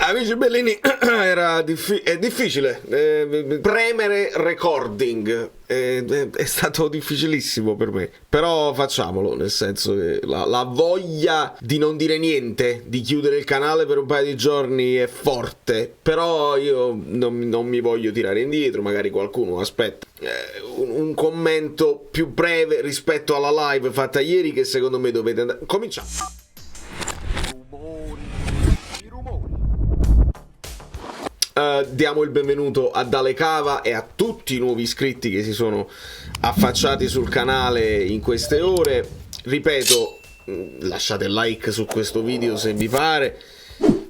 Amici bellini, è difficile premere recording, è stato difficilissimo per me, però facciamolo, nel senso che la voglia di non dire niente, di chiudere il canale per un paio di giorni è forte, però io non mi voglio tirare indietro, magari qualcuno aspetta un commento più breve rispetto alla live fatta ieri, che secondo me dovete andare. Cominciamo. Diamo il benvenuto a Dale Cava e a tutti i nuovi iscritti che si sono affacciati sul canale in queste ore. Ripeto, lasciate il like su questo video se vi pare,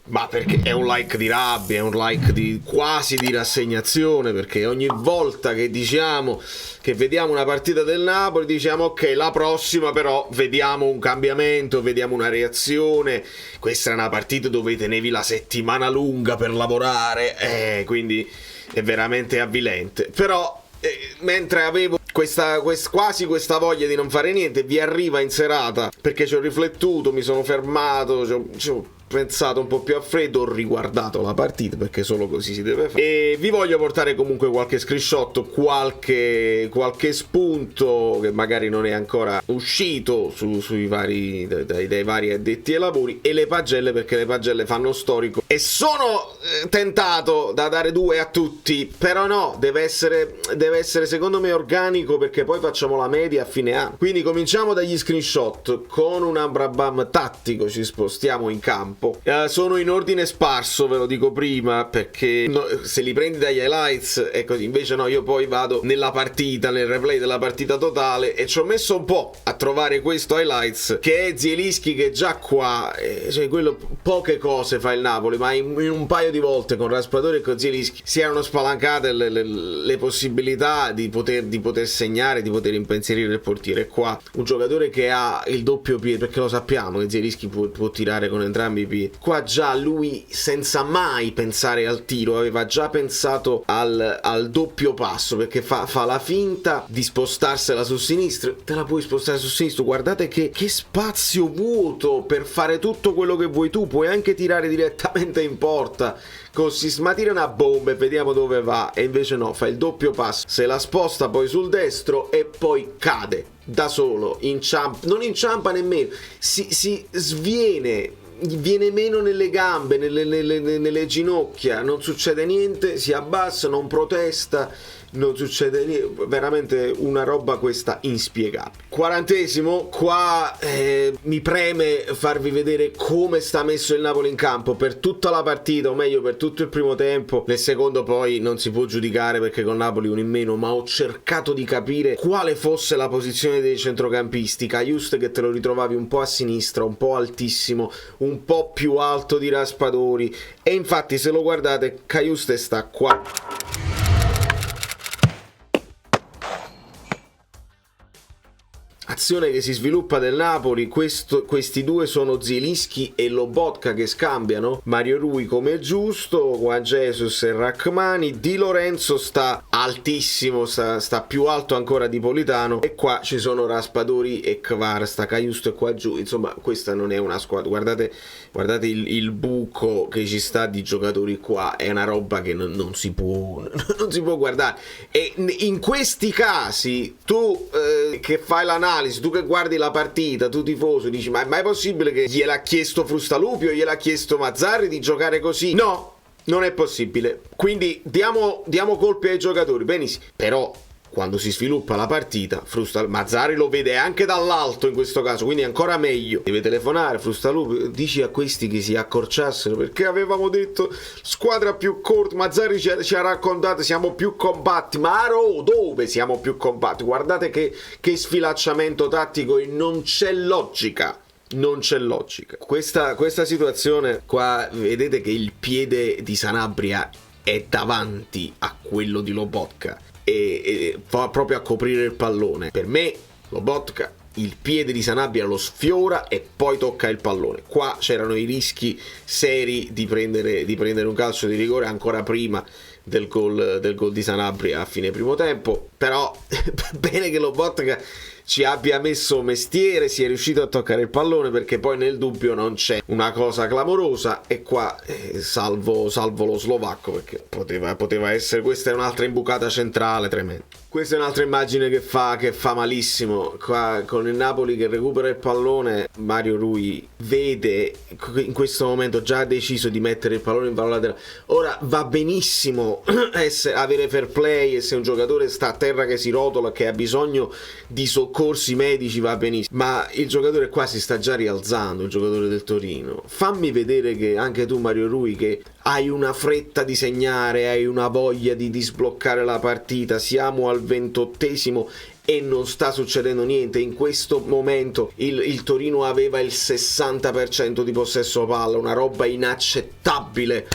ma perché è un like di rabbia, è un like quasi di rassegnazione, perché ogni volta che diciamo che vediamo una partita del Napoli diciamo ok, la prossima però vediamo un cambiamento, vediamo una reazione. Questa è una partita dove tenevi la settimana lunga per lavorare, quindi è veramente avvilente. Però mentre avevo quasi questa voglia di non fare niente, vi arriva in serata, perché ci ho riflettuto, mi sono fermato, ci ho pensato un po' più a freddo, ho riguardato la partita, perché solo così si deve fare, e vi voglio portare comunque qualche screenshot, qualche spunto che magari non è ancora uscito sui vari dai vari addetti ai lavori, e le pagelle, perché le pagelle fanno storico e sono tentato da dare due a tutti, però no, deve essere secondo me organico, perché poi facciamo la media a fine anno. Quindi cominciamo dagli screenshot. Con un Ambrabam tattico ci spostiamo in campo. Sono in ordine sparso, ve lo dico prima, perché se li prendi dagli highlights è così. Invece no, io poi vado nella partita, nel replay della partita totale, e ci ho messo un po' a trovare questo highlights, che è Zielinski, che già qua cioè quello, poche cose fa il Napoli, ma in un paio di volte con Raspadori e con Zielinski si erano spalancate le possibilità di poter segnare, di poter impensierire il portiere. Qua un giocatore che ha il doppio piede, perché lo sappiamo che Zielinski può tirare con entrambi i piedi. Qua già lui, senza mai pensare al tiro, aveva già pensato al doppio passo, perché fa la finta di spostarsela su sinistra. Te la puoi spostare su sinistra, guardate che spazio vuoto per fare tutto quello che vuoi tu. Puoi anche tirare direttamente in porta con Sisma, tira una bomba e vediamo dove va, e invece no, fa il doppio passo, se la sposta poi sul destro e poi cade da solo, non inciampa nemmeno, si sviene, viene meno nelle gambe, nelle ginocchia, non succede niente, si abbassa, non protesta, non succede niente, veramente una roba questa inspiegabile. 40esimo, qua mi preme farvi vedere come sta messo il Napoli in campo per tutta la partita, o meglio per tutto il primo tempo. Nel secondo poi non si può giudicare, perché con Napoli uno in meno, ma ho cercato di capire quale fosse la posizione dei centrocampisti. Cajuste, che te lo ritrovavi un po' a sinistra, un po' altissimo, un po' più alto di Raspadori, e infatti se lo guardate Cajuste sta qua. Azione che si sviluppa del Napoli, questi due sono Zielinski e Lobotka che scambiano, Mario Rui come è giusto, Juan Jesus e Rachmani, Di Lorenzo sta altissimo, sta più alto ancora di Politano, e qua ci sono Raspadori e Kvar, sta Cajusto e qua giù, insomma questa non è una squadra, guardate il buco che ci sta di giocatori qua, è una roba che non si può guardare. E in questi casi tu che fai l'analisi, tu che guardi la partita, tu tifoso, dici ma è mai possibile che gliel'ha chiesto Frustaluppi o gliel'ha chiesto Mazzarri di giocare così? No, non è possibile. Quindi diamo colpi ai giocatori, benissimo, però quando si sviluppa la partita, Mazzarri lo vede anche dall'alto in questo caso, quindi ancora meglio. Deve telefonare Frustaluppi, dici a questi che si accorciassero, perché avevamo detto squadra più corta. Mazzarri ci ha raccontato siamo più compatti, ma dove siamo più compatti? Guardate che sfilacciamento tattico, e non c'è logica. Non c'è logica. Questa situazione qua, vedete che il piede di Sanabria è davanti a quello di Lobotka e va proprio a coprire il pallone. Per me Lobotka il piede di Sanabria lo sfiora e poi tocca il pallone. Qua c'erano i rischi seri di prendere un calcio di rigore ancora prima del gol di Sanabria a fine primo tempo. Però bene che Lobotka ci abbia messo mestiere, sia riuscito a toccare il pallone, perché poi nel dubbio non c'è una cosa clamorosa. E qua salvo lo slovacco, perché poteva essere, questa è un'altra imbucata centrale tremenda. Questa è un'altra immagine che fa malissimo. Qua con il Napoli che recupera il pallone, Mario Rui vede in questo momento già ha deciso di mettere il pallone in valore laterale. Ora va benissimo avere fair play, e se un giocatore sta a terra che si rotola, che ha bisogno di soccorsi medici, va benissimo, ma il giocatore qua si sta già rialzando, il giocatore del Torino. Fammi vedere che anche tu, Mario Rui, che hai una fretta di segnare, hai una voglia di sbloccare la partita. Siamo al 28esimo e non sta succedendo niente. In questo momento il Torino aveva il 60% di possesso palla, una roba inaccettabile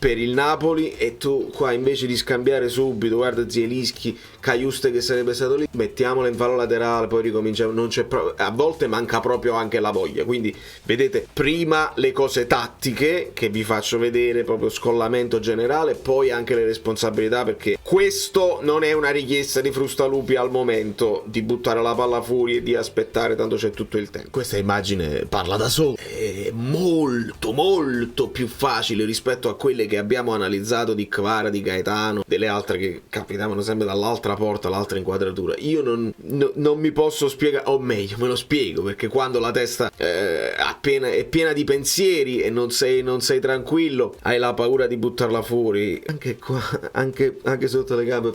per il Napoli, e tu qua invece di scambiare subito, guarda Zielinski, Cajuste che sarebbe stato lì, mettiamola in fallo laterale, poi ricominciamo. Non c'è a volte manca proprio anche la voglia. Quindi vedete, prima le cose tattiche che vi faccio vedere, proprio scollamento generale, poi anche le responsabilità, perché questo non è una richiesta di Frustalupi al momento di buttare la palla fuori e di aspettare, tanto c'è tutto il tempo. Questa immagine parla da sola, è molto molto più facile rispetto a quelle che abbiamo analizzato di Kvara, di Gaetano, delle altre che capitavano sempre dall'altra porta, l'altra inquadratura. Io non mi posso spiegare, o meglio me lo spiego, perché quando la testa è piena di pensieri e non sei tranquillo, hai la paura di buttarla fuori. Anche qua, anche sotto le gambe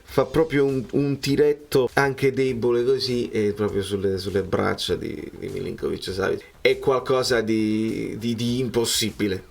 fa proprio un tiretto anche debole così, e proprio sulle braccia di Milinkovic-Savic. È qualcosa di impossibile,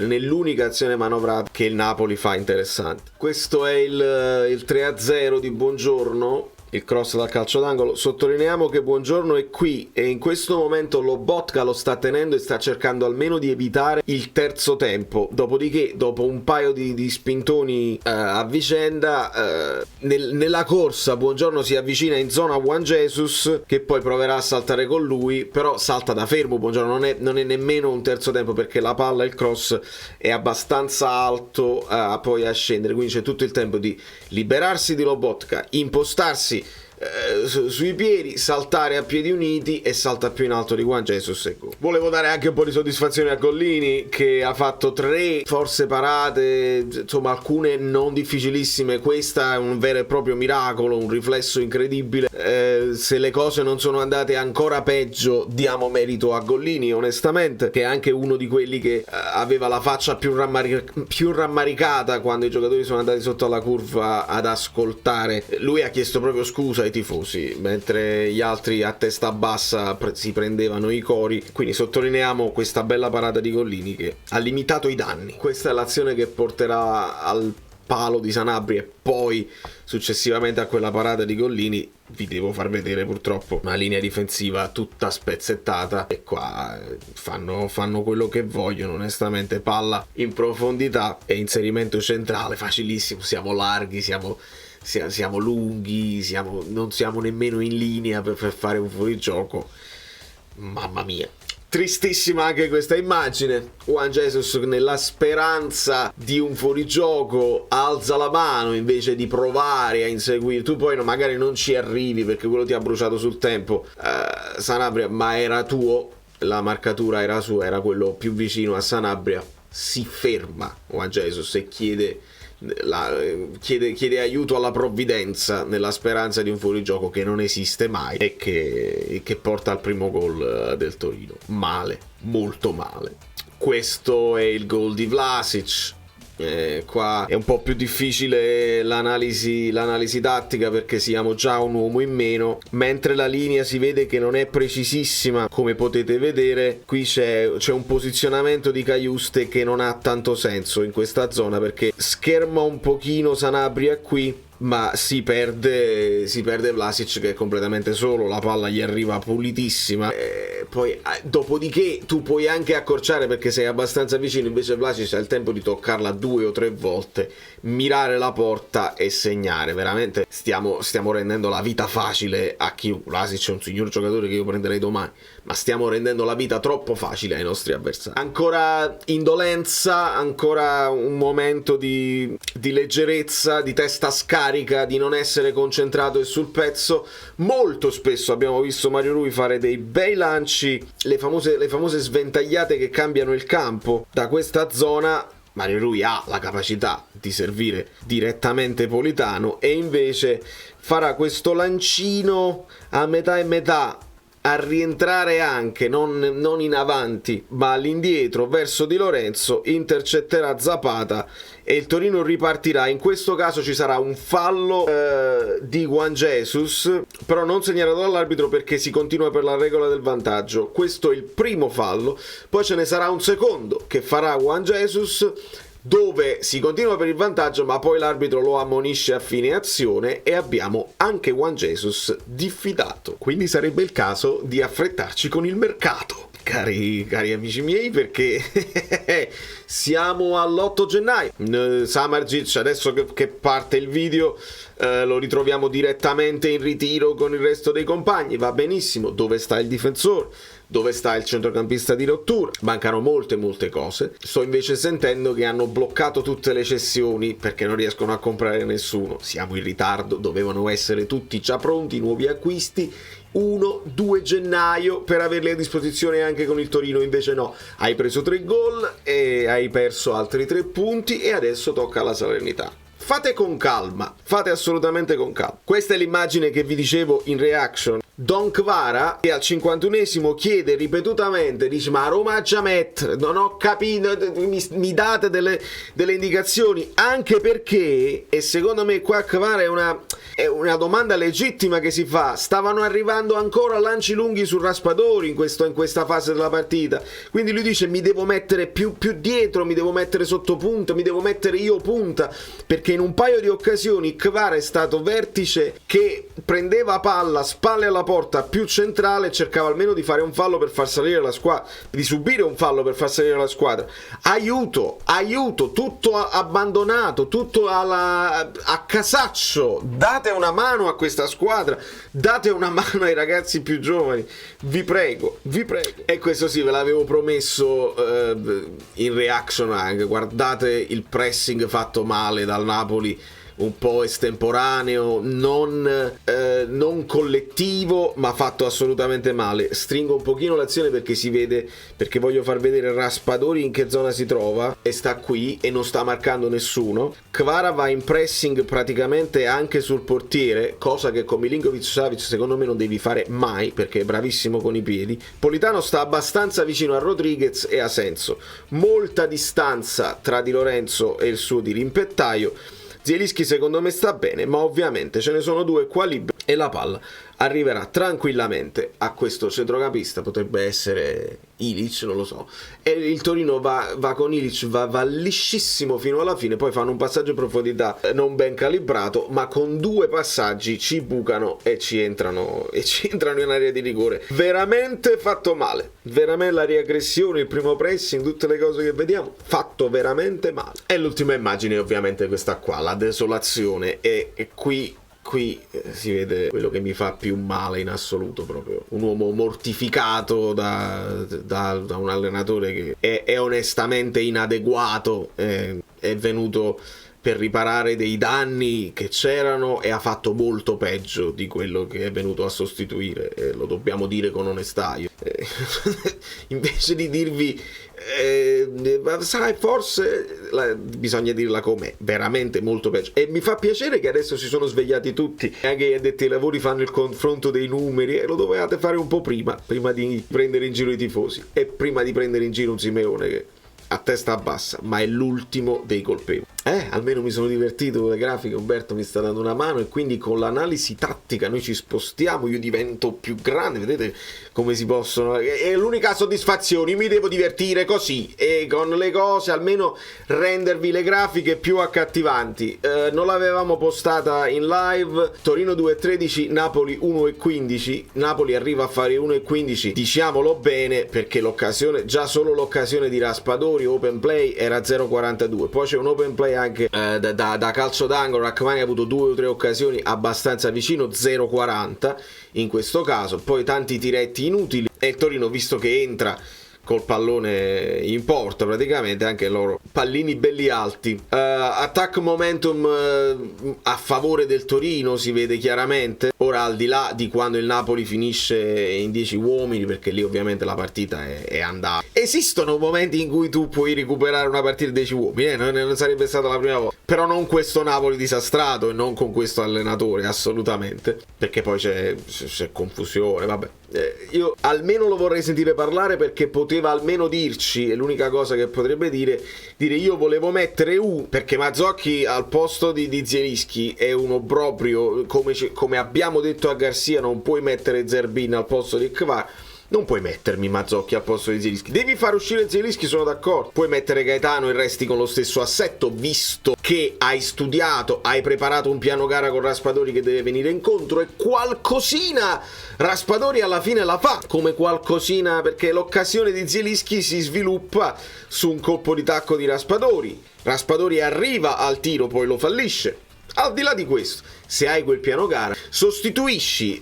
nell'unica azione manovrata che il Napoli fa interessante. Questo è il 3-0 di Buongiorno, il cross dal calcio d'angolo. Sottolineiamo che Buongiorno è qui e in questo momento Lobotka lo sta tenendo e sta cercando almeno di evitare il terzo tempo. Dopodiché, dopo un paio di spintoni a vicenda, nella corsa Buongiorno si avvicina in zona Juan Jesus, che poi proverà a saltare con lui, però salta da fermo. Buongiorno non è nemmeno un terzo tempo, perché la palla, il cross è abbastanza alto poi a scendere, quindi c'è tutto il tempo di liberarsi di Lobotka, impostarsi sui piedi, saltare a piedi uniti, e salta più in alto di Juan Jesus e gol. Volevo dare anche un po' di soddisfazione a Gollini, che ha fatto 3 forse parate, insomma alcune non difficilissime. Questa è un vero e proprio miracolo, un riflesso incredibile. Se le cose non sono andate ancora peggio, diamo merito a Gollini, onestamente, che è anche uno di quelli che aveva la faccia più rammaricata quando i giocatori sono andati sotto alla curva ad ascoltare. Lui ha chiesto proprio scusa ai tifosi, mentre gli altri a testa bassa si prendevano i cori. Quindi sottolineiamo questa bella parata di Gollini che ha limitato i danni. Questa è l'azione che porterà al palo di Sanabria, e poi successivamente a quella parata di Gollini vi devo far vedere purtroppo una linea difensiva tutta spezzettata, e qua fanno quello che vogliono, onestamente. Palla in profondità e inserimento centrale facilissimo, siamo larghi, siamo lunghi, non siamo nemmeno in linea per fare un fuorigioco. Mamma mia, tristissima anche questa immagine. Juan Jesus, nella speranza di un fuorigioco, alza la mano invece di provare a inseguire. Tu poi magari non ci arrivi perché quello ti ha bruciato sul tempo, Sanabria, ma era tuo, la marcatura era sua, era quello più vicino a Sanabria. Si ferma Juan Jesus e chiede aiuto alla provvidenza, nella speranza di un fuorigioco che non esiste mai e che porta al primo gol del Torino. Male, molto male. Questo è il gol di Vlasic. Qua è un po' più difficile l'analisi tattica, perché siamo già un uomo in meno, mentre la linea si vede che non è precisissima, come potete vedere. Qui c'è un posizionamento di Cajuste che non ha tanto senso in questa zona, perché scherma un pochino Sanabria qui, ma si perde Vlasic che è completamente solo, la palla gli arriva pulitissima, poi dopodiché tu puoi anche accorciare perché sei abbastanza vicino, invece Vlasic ha il tempo di toccarla 2 o 3 volte, mirare la porta e segnare. Veramente stiamo rendendo la vita facile a chi. Vlasic è un signor giocatore che io prenderei domani, ma stiamo rendendo la vita troppo facile ai nostri avversari. Ancora indolenza, ancora un momento di leggerezza, di testa scarica carica, di non essere concentrato e sul pezzo. Molto spesso abbiamo visto Mario Rui fare dei bei lanci, le famose sventagliate che cambiano il campo. Da questa zona Mario Rui ha la capacità di servire direttamente Politano, e invece farà questo lancino a metà e metà, a rientrare anche non in avanti ma all'indietro verso Di Lorenzo, intercetterà Zapata e il Torino ripartirà. In questo caso ci sarà un fallo di Juan Jesus, però non segnalato dall'arbitro perché si continua per la regola del vantaggio. Questo è il primo fallo, poi ce ne sarà un secondo che farà Juan Jesus, dove si continua per il vantaggio ma poi l'arbitro lo ammonisce a fine azione e abbiamo anche Juan Jesus diffidato. Quindi sarebbe il caso di affrettarci con il mercato, cari amici miei, perché siamo all'8 gennaio. Samardzic, adesso che parte il video, lo ritroviamo direttamente in ritiro con il resto dei compagni, va benissimo. Dove sta il difensore? Dove sta il centrocampista di rottura? Mancano molte cose. Sto invece sentendo che hanno bloccato tutte le cessioni perché non riescono a comprare nessuno. Siamo in ritardo, dovevano essere tutti già pronti, nuovi acquisti 1-2 gennaio per averli a disposizione anche con il Torino. Invece no, hai preso 3 gol e hai perso altri 3 punti e adesso tocca alla Salernità. Fate con calma, fate assolutamente con calma. Questa è l'immagine che vi dicevo in reaction. Don Kvara, che al 51esimo chiede ripetutamente, dice: ma Roma ha già mettere, non ho capito, mi date delle indicazioni, anche perché, e secondo me qua Kvara è una domanda legittima che si fa, stavano arrivando ancora lanci lunghi su Raspadori in questa fase della partita, quindi lui dice: mi devo mettere più dietro, mi devo mettere sotto punta, mi devo mettere io punta, perché in un paio di occasioni Kvara è stato vertice che prendeva palla, spalle alla porta, più centrale, cercava almeno di fare un fallo per far salire la squadra, di subire un fallo per far salire la squadra. Aiuto, tutto abbandonato, tutto a casaccio. Date una mano a questa squadra, date una mano ai ragazzi più giovani, vi prego. E questo sì, ve l'avevo promesso in reaction anche. Guardate il pressing fatto male dal Napoli, un po' estemporaneo, non collettivo, ma fatto assolutamente male. Stringo un pochino l'azione perché si vede, perché voglio far vedere Raspadori in che zona si trova, e sta qui e non sta marcando nessuno. Kvara va in pressing praticamente anche sul portiere, cosa che con Milinkovic-Savic secondo me non devi fare mai perché è bravissimo con i piedi. Politano sta abbastanza vicino a Rodriguez e a Senso, molta distanza tra Di Lorenzo e il suo dirimpettaio. Zielinski secondo me sta bene, ma ovviamente ce ne sono 2 qua liberi e la palla arriverà tranquillamente a questo centrocampista, potrebbe essere Ilic, non lo so, e il Torino va con Ilic, va liscissimo fino alla fine, poi fanno un passaggio in profondità non ben calibrato, ma con 2 passaggi ci bucano e ci entrano in area di rigore. Veramente fatto male, veramente la riaggressione, il primo pressing, tutte le cose che vediamo, fatto veramente male. E l'ultima immagine è ovviamente questa qua, la desolazione, e qui si vede quello che mi fa più male in assoluto, proprio un uomo mortificato da un allenatore che è onestamente inadeguato, è venuto per riparare dei danni che c'erano e ha fatto molto peggio di quello che è venuto a sostituire, lo dobbiamo dire con onestà. Invece di dirvi sai, forse bisogna dirla com'è, veramente molto peggio. E mi fa piacere che adesso si sono svegliati tutti, anche gli addetti ai lavori fanno il confronto dei numeri, e lo dovevate fare un po' prima di prendere in giro i tifosi e prima di prendere in giro un Simeone che a testa bassa, ma è l'ultimo dei colpevoli. Almeno mi sono divertito con le grafiche, Umberto mi sta dando una mano, e quindi con l'analisi tattica noi ci spostiamo, io divento più grande, vedete come si possono, è l'unica soddisfazione, mi devo divertire così, e con le cose almeno rendervi le grafiche più accattivanti. Non l'avevamo postata in live, Torino 2,13, Napoli 1,15, Napoli arriva a fare 1,15, diciamolo bene, perché l'occasione, già solo l'occasione di Raspadori, open play, era 0,42, poi c'è un open play anche da calcio d'angolo, Rachmani ha avuto 2 o 3 occasioni abbastanza vicino, 0,40 in questo caso, poi tanti tiretti inutili, e il Torino, visto che entra col pallone in porta praticamente, anche loro pallini belli alti. Attack momentum a favore del Torino si vede chiaramente. Ora, al di là di quando il Napoli finisce in 10 uomini, perché lì ovviamente la partita è andata, esistono momenti in cui tu puoi recuperare una partita di 10 uomini, non sarebbe stata la prima volta, però non questo Napoli disastrato e non con questo allenatore, assolutamente, perché poi c'è confusione, vabbè. Io almeno lo vorrei sentire parlare, perché poteva almeno dirci, è l'unica cosa che potrebbe dire io volevo mettere perché Mazzocchi al posto di Zielinski è uno proprio, come abbiamo detto a Garcia, non puoi mettere Zerbin al posto di Kvar. Non puoi mettermi Mazzocchi al posto di Zielinski, devi far uscire Zielinski, sono d'accordo. Puoi mettere Gaetano e resti con lo stesso assetto, visto che hai studiato, hai preparato un piano gara con Raspadori che deve venire incontro, e qualcosina Raspadori alla fine la fa, come qualcosina, perché l'occasione di Zielinski si sviluppa su un colpo di tacco di Raspadori arriva al tiro, poi lo fallisce. Al di là di questo, se hai quel piano gara, sostituisci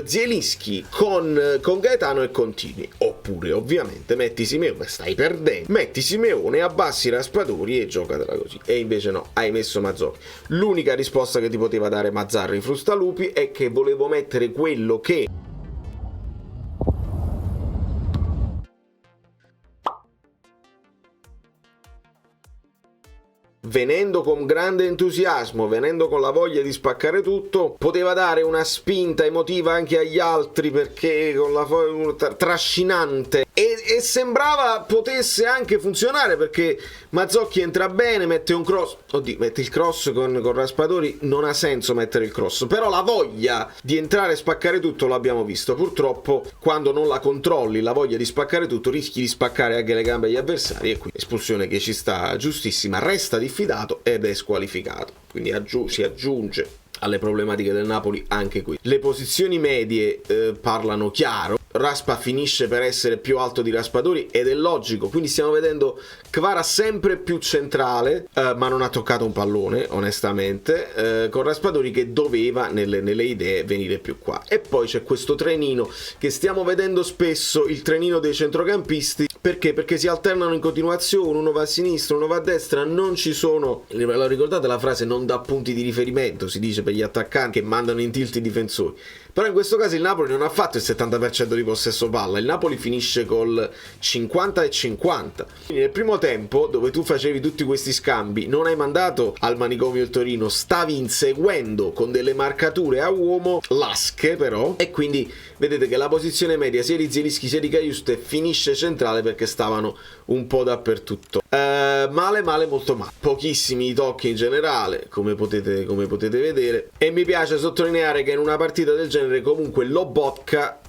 Zielinski con Gaetano e continui. Oppure, ovviamente, metti Simeone, stai perdendo, metti Simeone, abbassi Raspadori e giocatela così. E invece no, hai messo Mazzocchi. L'unica risposta che ti poteva dare Mazzarri Frustalupi è che volevo mettere quello che... venendo con grande entusiasmo, venendo con la voglia di spaccare tutto, poteva dare una spinta emotiva anche agli altri, perché con la trascinante, e sembrava potesse anche funzionare, perché Mazzocchi entra bene, mette un cross, mette il cross con Raspadori, non ha senso mettere il cross, però la voglia di entrare e spaccare tutto l'abbiamo visto. Purtroppo quando non la controlli la voglia di spaccare tutto, rischi di spaccare anche le gambe agli avversari, e qui espulsione che ci sta giustissima, resta diffidato ed è squalificato, quindi si aggiunge alle problematiche del Napoli anche qui. Le posizioni medie parlano chiaro. Raspa finisce per essere più alto di Raspadori, ed è logico, quindi stiamo vedendo Kvara sempre più centrale, ma non ha toccato un pallone onestamente, con Raspadori che doveva nelle idee venire più qua. E poi c'è questo trenino che stiamo vedendo spesso, il trenino dei centrocampisti. Perché si alternano in continuazione, uno va a sinistra, uno va a destra, non ci sono, ricordate la frase, non dà punti di riferimento, si dice per gli attaccanti che mandano in tilt i difensori. Però in questo caso il Napoli non ha fatto il 70% di possesso palla, il Napoli finisce col 50 e 50. Quindi nel primo tempo, dove tu facevi tutti questi scambi, non hai mandato al manicomio il Torino, stavi inseguendo con delle marcature a uomo, lasche però, e quindi vedete che la posizione media sia di Zielinski sia di Cajuste finisce centrale, perché stavano un po' dappertutto. Male, molto male. Pochissimi tocchi in generale, come potete vedere, e mi piace sottolineare che in una partita del genere comunque Lobotka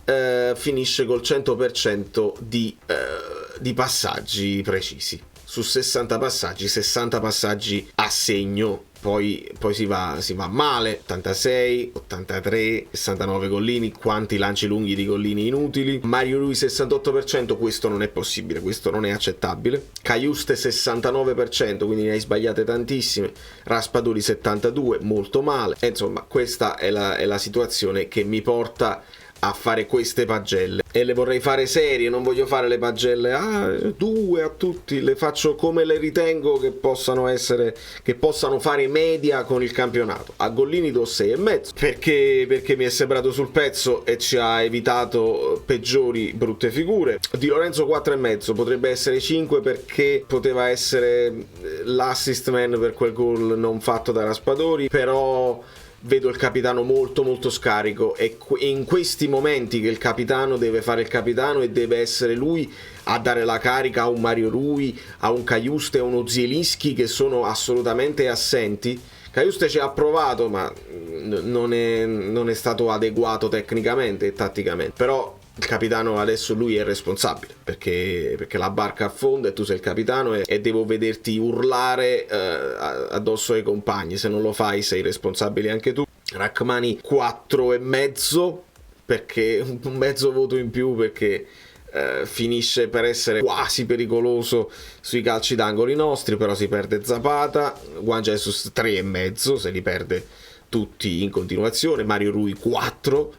finisce col 100% di passaggi precisi. Su 60 passaggi, 60 passaggi a segno. Poi si va male, 86, 83, 69 Gollini, quanti lanci lunghi di Gollini inutili. Mario Rui 68%, questo non è possibile, questo non è accettabile. Cajuste 69%, quindi ne hai sbagliate tantissime. Raspadori 72, molto male. E insomma, questa è la situazione che mi porta a fare queste pagelle, e le vorrei fare serie, non voglio fare le pagelle due a tutti, le faccio come le ritengo che possano fare media con il campionato. A Gollini do 6,5 perché mi è sembrato sul pezzo e ci ha evitato peggiori brutte figure. Di Lorenzo 4,5, potrebbe essere 5 perché poteva essere l'assist man per quel gol non fatto da Raspadori, però vedo il capitano molto scarico, e in questi momenti che il capitano deve fare il capitano e deve essere lui a dare la carica a un Mario Rui, a un Cajuste, a uno Zielinski, che sono assolutamente assenti. Cajuste ci ha provato, ma non è stato adeguato tecnicamente e tatticamente. Però il capitano adesso lui è responsabile, perché la barca affonda e tu sei il capitano, e devo vederti urlare addosso ai compagni. Se non lo fai sei responsabile anche tu. Rachmani 4,5, perché un mezzo voto in più, perché finisce per essere quasi pericoloso sui calci d'angoli nostri, però si perde Zapata. Juan Jesus 3,5, se li perde tutti in continuazione. Mario Rui 4,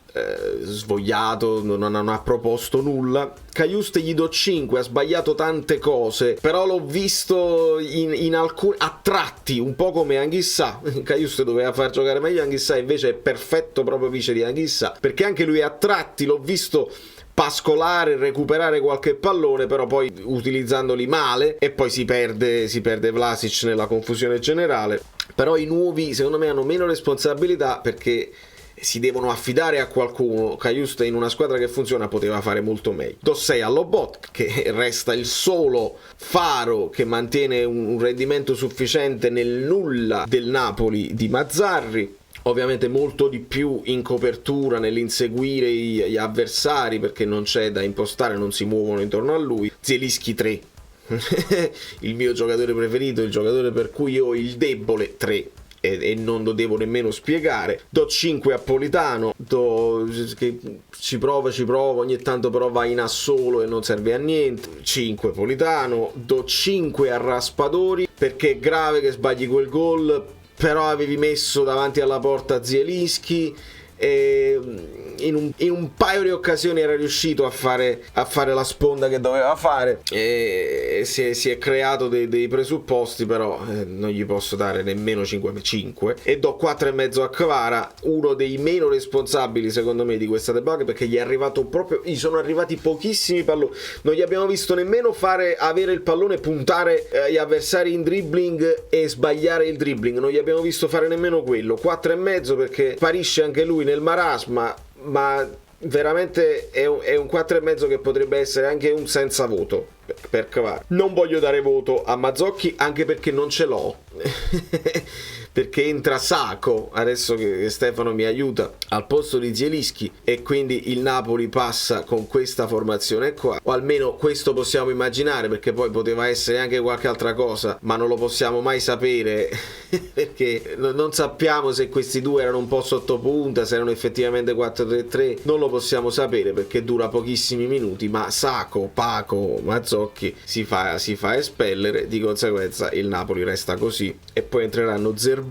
svogliato, non ha proposto nulla. Cajuste gli do 5, ha sbagliato tante cose, però l'ho visto in alcuni a tratti, un po' come Anghissà. Cajuste doveva far giocare meglio Anghissà, invece è perfetto proprio vice di Anghissà, perché anche lui a tratti l'ho visto pascolare, recuperare qualche pallone, però poi utilizzandoli male, e poi si perde Vlasic nella confusione generale. Però i nuovi secondo me hanno meno responsabilità perché si devono affidare a qualcuno. Cajuste in una squadra che funziona poteva fare molto meglio. Do 6 a Lobot, che resta il solo faro che mantiene un rendimento sufficiente nel nulla del Napoli di Mazzarri. Ovviamente molto di più in copertura, nell'inseguire gli avversari, perché non c'è da impostare, non si muovono intorno a lui. Zielinski 3, il mio giocatore preferito, il giocatore per cui ho il debole, 3. E non lo devo nemmeno spiegare. Do 5 a Politano, che ci prova, ogni tanto però va in assolo e non serve a niente. 5 Politano. Do 5 a Raspadori, perché è grave che sbagli quel gol, però avevi messo davanti alla porta Zielinski e in un paio di occasioni era riuscito a fare la sponda che doveva fare, e si è creato dei presupposti, però non gli posso dare nemmeno 5, e do 4,5 a Kvara, uno dei meno responsabili secondo me di questa debacle, perché gli sono arrivati pochissimi palloni, non gli abbiamo visto nemmeno avere il pallone, puntare gli avversari in dribbling e sbagliare il dribbling, non gli abbiamo visto fare nemmeno quello. 4,5 perché sparisce anche lui nel marasma, ma veramente è un 4,5 che potrebbe essere anche un senza voto per Kvara. Non voglio dare voto a Mazzocchi, anche perché non ce l'ho perché entra Sacco, adesso che Stefano mi aiuta, al posto di Zielinski, e quindi il Napoli passa con questa formazione qua, o almeno questo possiamo immaginare, perché poi poteva essere anche qualche altra cosa, ma non lo possiamo mai sapere perché non sappiamo se questi due erano un po' sottopunta, se erano effettivamente 4-3-3, non lo possiamo sapere perché dura pochissimi minuti, ma Sacco, Paco, Mazzocchi si fa espellere, di conseguenza il Napoli resta così, e poi entreranno Zerbin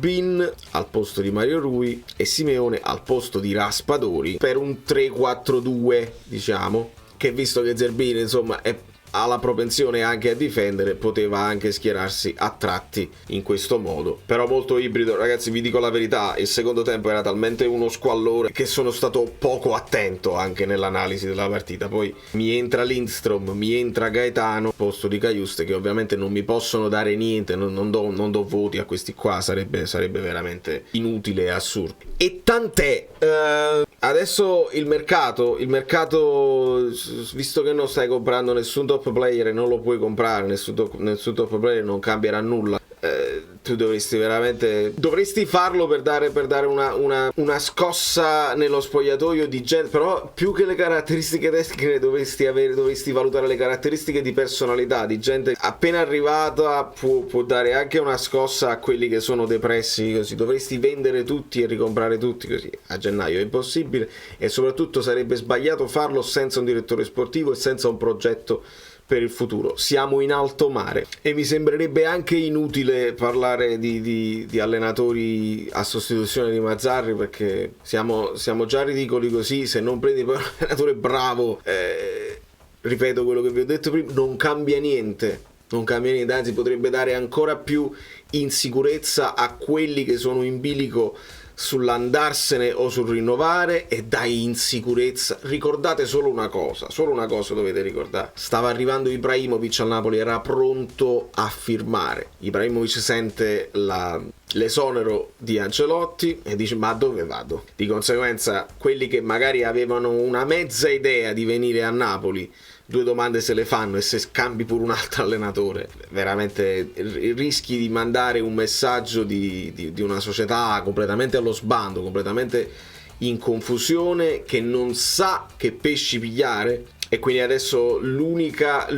al posto di Mario Rui e Simeone al posto di Raspadori per un 3-4-2, diciamo, che visto che Zerbin insomma ha la propensione anche a difendere, poteva anche schierarsi a tratti in questo modo, però molto ibrido. Ragazzi, vi dico la verità, il secondo tempo era talmente uno squallore che sono stato poco attento anche nell'analisi della partita. Poi mi entra Lindstrom, mi entra Gaetano al posto di Cajuste, che ovviamente non mi possono dare niente, non do voti a questi qua, sarebbe veramente inutile e assurdo. E tant'è. Adesso il mercato, visto che non stai comprando nessun top player e non lo puoi comprare, nessun top player non cambierà nulla, tu dovresti farlo per dare una scossa nello spogliatoio di gente, però più che le caratteristiche tecniche dovresti valutare le caratteristiche di personalità di gente appena arrivata, può dare anche una scossa a quelli che sono depressi, così dovresti vendere tutti e ricomprare tutti, così a gennaio è impossibile, e soprattutto sarebbe sbagliato farlo senza un direttore sportivo e senza un progetto per il futuro. Siamo in alto mare, e mi sembrerebbe anche inutile parlare di allenatori a sostituzione di Mazzarri, perché siamo già ridicoli così. Se non prendi poi un allenatore bravo, ripeto quello che vi ho detto prima, non cambia niente, anzi potrebbe dare ancora più insicurezza a quelli che sono in bilico sull'andarsene o sul rinnovare, e dai insicurezza. Ricordate solo una cosa dovete ricordare: stava arrivando Ibrahimovic al Napoli, era pronto a firmare. Ibrahimovic sente l'esonero di Ancelotti e dice: ma dove vado? Di conseguenza quelli che magari avevano una mezza idea di venire a Napoli, 2 domande se le fanno, e se scambi pure un altro allenatore veramente rischi di mandare un messaggio di una società completamente allo sbando, completamente in confusione, che non sa che pesci pigliare. E quindi adesso l'unica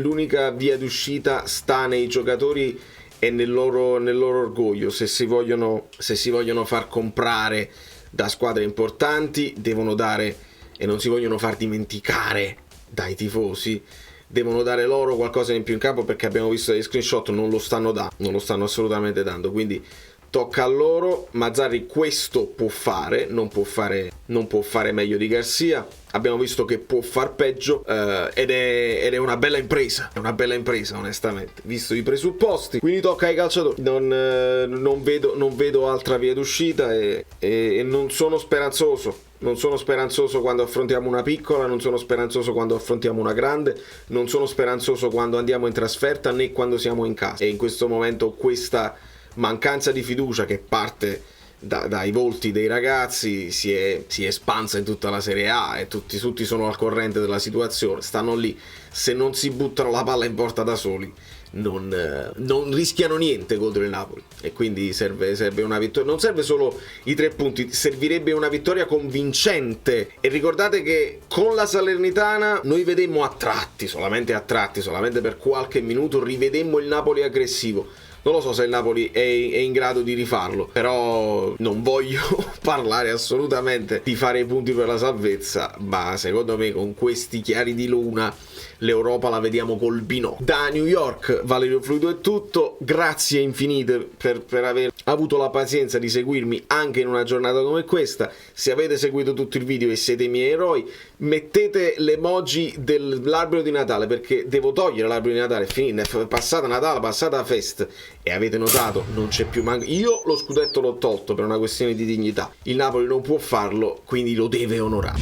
via d'uscita sta nei giocatori e nel loro orgoglio. Se si vogliono far comprare da squadre importanti, devono dare, e non si vogliono far dimenticare dai tifosi, devono dare loro qualcosa in più in campo, perché abbiamo visto degli screenshot, non lo stanno assolutamente dando, quindi tocca a loro. Mazzarri questo può fare, non può fare non può fare meglio di Garcia. Abbiamo visto che può far peggio, ed è una bella impresa. È una bella impresa, onestamente, visto i presupposti. Quindi tocca ai calciatori. Non vedo altra via d'uscita e non sono speranzoso. Non sono speranzoso quando affrontiamo una piccola, non sono speranzoso quando affrontiamo una grande, non sono speranzoso quando andiamo in trasferta né quando siamo in casa. E in questo momento questa mancanza di fiducia che parte dai volti dei ragazzi si è espansa in tutta la Serie A e tutti sono al corrente della situazione, stanno lì, se non si buttano la palla in porta da soli non rischiano niente contro il Napoli, e quindi serve una vittoria. Non serve solo i 3 punti, servirebbe una vittoria convincente. E ricordate che con la Salernitana noi vedemmo a tratti, solamente per qualche minuto rivedemmo il Napoli aggressivo. Non lo so se il Napoli è in grado di rifarlo, però non voglio parlare assolutamente di fare i punti per la salvezza, ma secondo me con questi chiari di luna l'Europa la vediamo col binocchio. Da New York, Valerio Fluido è tutto, grazie infinite per aver avuto la pazienza di seguirmi anche in una giornata come questa. Se avete seguito tutto il video e siete i miei eroi, mettete l'emoji dell'albero di Natale, perché devo togliere l'albero di Natale, è finita, è passata Natale, passata Fest, e avete notato, non c'è più manco. Io lo scudetto l'ho tolto per una questione di dignità, il Napoli non può farlo, quindi lo deve onorare.